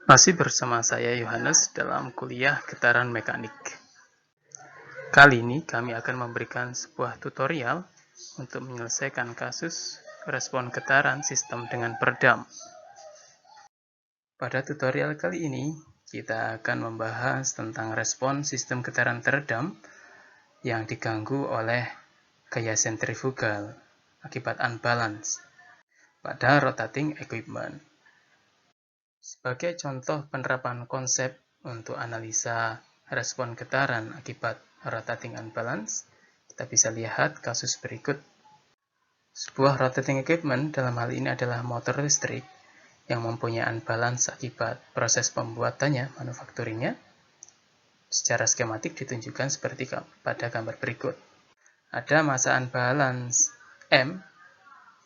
Masih bersama saya Yohanes dalam kuliah getaran mekanik. Kali ini kami akan memberikan sebuah tutorial untuk menyelesaikan kasus respon getaran sistem dengan peredam. Pada tutorial kali ini, kita akan membahas tentang respon sistem getaran teredam yang diganggu oleh gaya sentrifugal akibat unbalance pada rotating equipment. Sebagai contoh penerapan konsep untuk analisa respon getaran akibat rotating unbalance, kita bisa lihat kasus berikut. Sebuah rotating equipment dalam hal ini adalah motor listrik yang mempunyai unbalance akibat proses pembuatannya, manufakturingnya. Secara skematik ditunjukkan seperti pada gambar berikut. Ada massa unbalance M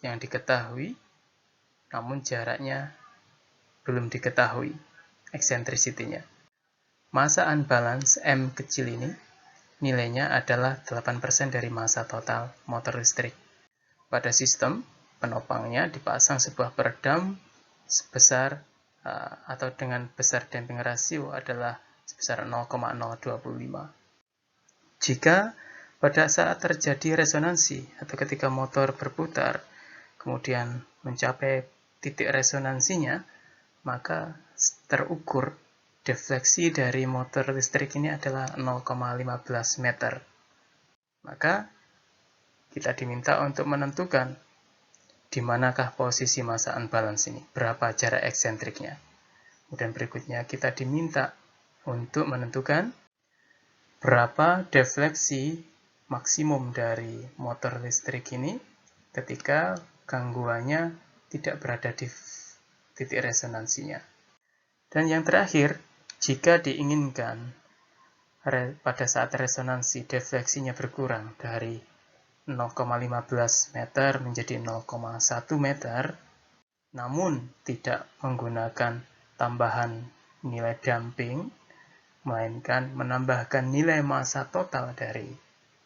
yang diketahui, namun jaraknya belum diketahui eccentricity-nya. Massa unbalance M kecil ini nilainya adalah 8% dari massa total motor listrik. Pada sistem, penopangnya dipasang sebuah peredam sebesar atau dengan besar damping rasio adalah sebesar 0,025. Jika pada saat terjadi resonansi atau ketika motor berputar, kemudian mencapai titik resonansinya, maka terukur defleksi dari motor listrik ini adalah 0,15 meter. Maka kita diminta untuk menentukan di manakah posisi massa unbalance ini, berapa jarak eksentriknya. Kemudian berikutnya kita diminta untuk menentukan berapa defleksi maksimum dari motor listrik ini ketika gangguannya tidak berada di titik resonansinya. Dan yang terakhir, jika diinginkan pada saat resonansi defleksinya berkurang dari 0,15 meter menjadi 0,1 meter, namun tidak menggunakan tambahan nilai damping, melainkan menambahkan nilai massa total dari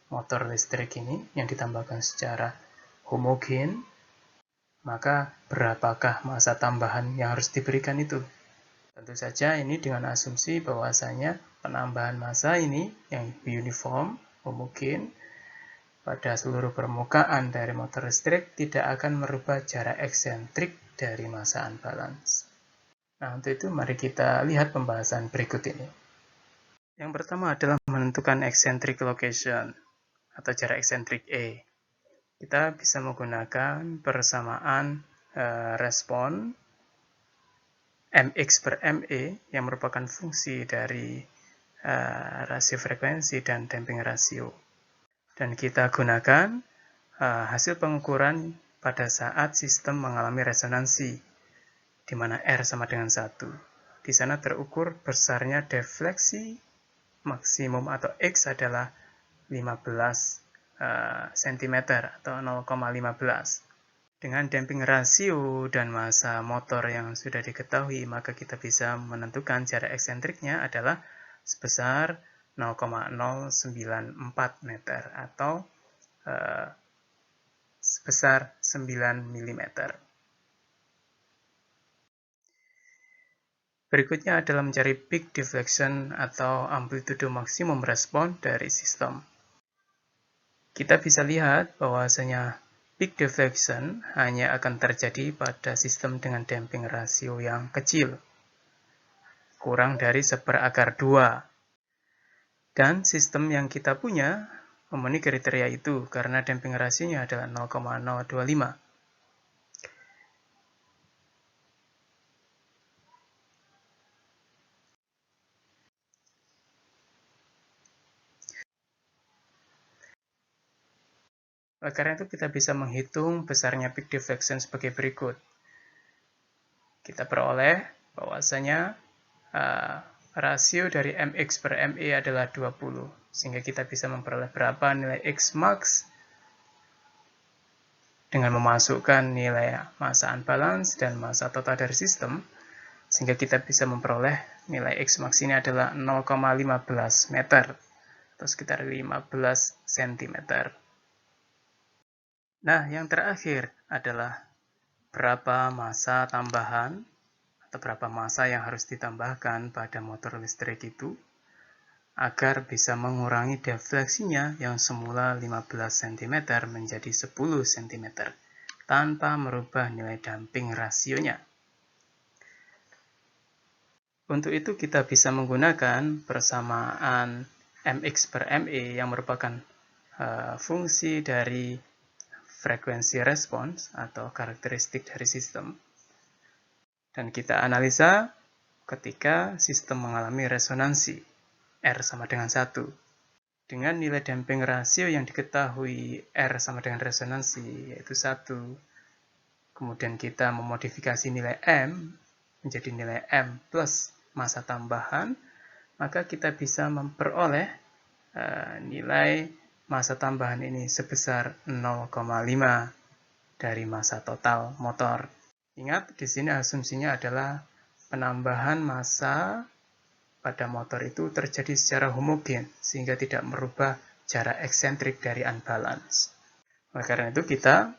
motor listrik ini yang ditambahkan secara homogen, maka berapakah massa tambahan yang harus diberikan itu? Tentu saja ini dengan asumsi bahwasanya penambahan massa ini yang uniform, homogen, pada seluruh permukaan dari motor listrik tidak akan merubah jarak eksentrik dari massa unbalance. Nah, untuk itu mari kita lihat pembahasan berikut ini. Yang pertama adalah menentukan eccentric location atau jarak eksentrik E. Kita bisa menggunakan persamaan respon mx per me yang merupakan fungsi dari rasio frekuensi dan damping rasio. Dan kita gunakan hasil pengukuran pada saat sistem mengalami resonansi, di mana R sama dengan 1. Di sana terukur besarnya defleksi maksimum atau X adalah 15 cm atau 0,15. Dengan damping rasio dan massa motor yang sudah diketahui, maka kita bisa menentukan jarak eksentriknya adalah sebesar 0,094 meter atau sebesar 9 mm. Berikutnya adalah mencari peak deflection atau amplitude maksimum respon dari sistem. Kita bisa lihat bahwasanya peak deflection hanya akan terjadi pada sistem dengan damping rasio yang kecil, kurang dari 1/2. Dan sistem yang kita punya memenuhi kriteria itu karena damping rasionya adalah 0,025. Oleh karena itu kita bisa menghitung besarnya peak deflection sebagai berikut. Kita peroleh bahwasanya rasio dari mx per me adalah 20, sehingga kita bisa memperoleh berapa nilai x max dengan memasukkan nilai massa unbalance dan massa total dari sistem, sehingga kita bisa memperoleh nilai x max ini adalah 0,15 meter atau sekitar 15 cm. Nah, yang terakhir adalah berapa massa tambahan atau berapa massa yang harus ditambahkan pada motor listrik itu agar bisa mengurangi defleksinya yang semula 15 cm menjadi 10 cm tanpa merubah nilai damping rasionya. Untuk itu kita bisa menggunakan persamaan mx per me yang merupakan fungsi dari frekuensi respons atau karakteristik dari sistem. Dan kita analisa ketika sistem mengalami resonansi. R sama dengan 1. Dengan nilai damping rasio yang diketahui R sama dengan resonansi, yaitu 1. Kemudian kita memodifikasi nilai M menjadi nilai M plus massa tambahan, maka kita bisa memperoleh nilai massa tambahan ini sebesar 0,5 dari massa total motor. Ingat, di sini asumsinya adalah penambahan massa pada motor itu terjadi secara homogen, sehingga tidak merubah jarak eksentrik dari unbalance. Oleh karena itu, kita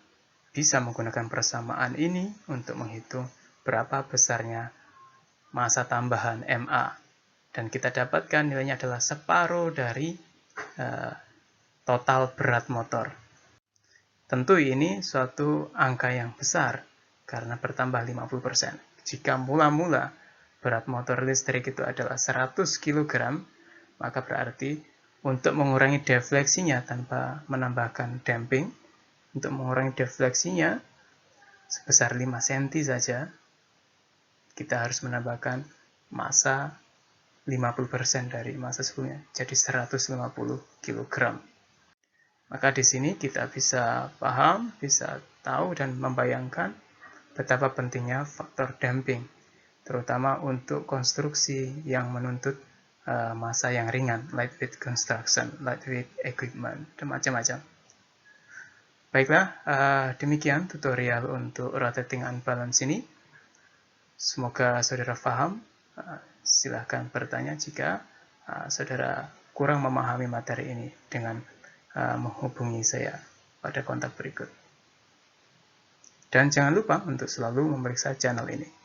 bisa menggunakan persamaan ini untuk menghitung berapa besarnya massa tambahan MA. Dan kita dapatkan nilainya adalah separuh dari total berat motor. Tentu ini suatu angka yang besar, karena bertambah 50%. Jika mula-mula berat motor listrik itu adalah 100 kg, maka berarti untuk mengurangi defleksinya tanpa menambahkan damping, untuk mengurangi defleksinya sebesar 5 cm saja, kita harus menambahkan massa 50% dari massa sebelumnya, jadi 150 kg. Maka di sini kita bisa paham, bisa tahu dan membayangkan betapa pentingnya faktor damping, terutama untuk konstruksi yang menuntut massa yang ringan, lightweight construction, lightweight equipment, dan macam-macam. Baiklah, demikian tutorial untuk rotating unbalance ini. Semoga saudara paham. Silahkan bertanya jika saudara kurang memahami materi ini dengan menghubungi saya pada kontak berikut. Dan jangan lupa untuk selalu memeriksa channel ini.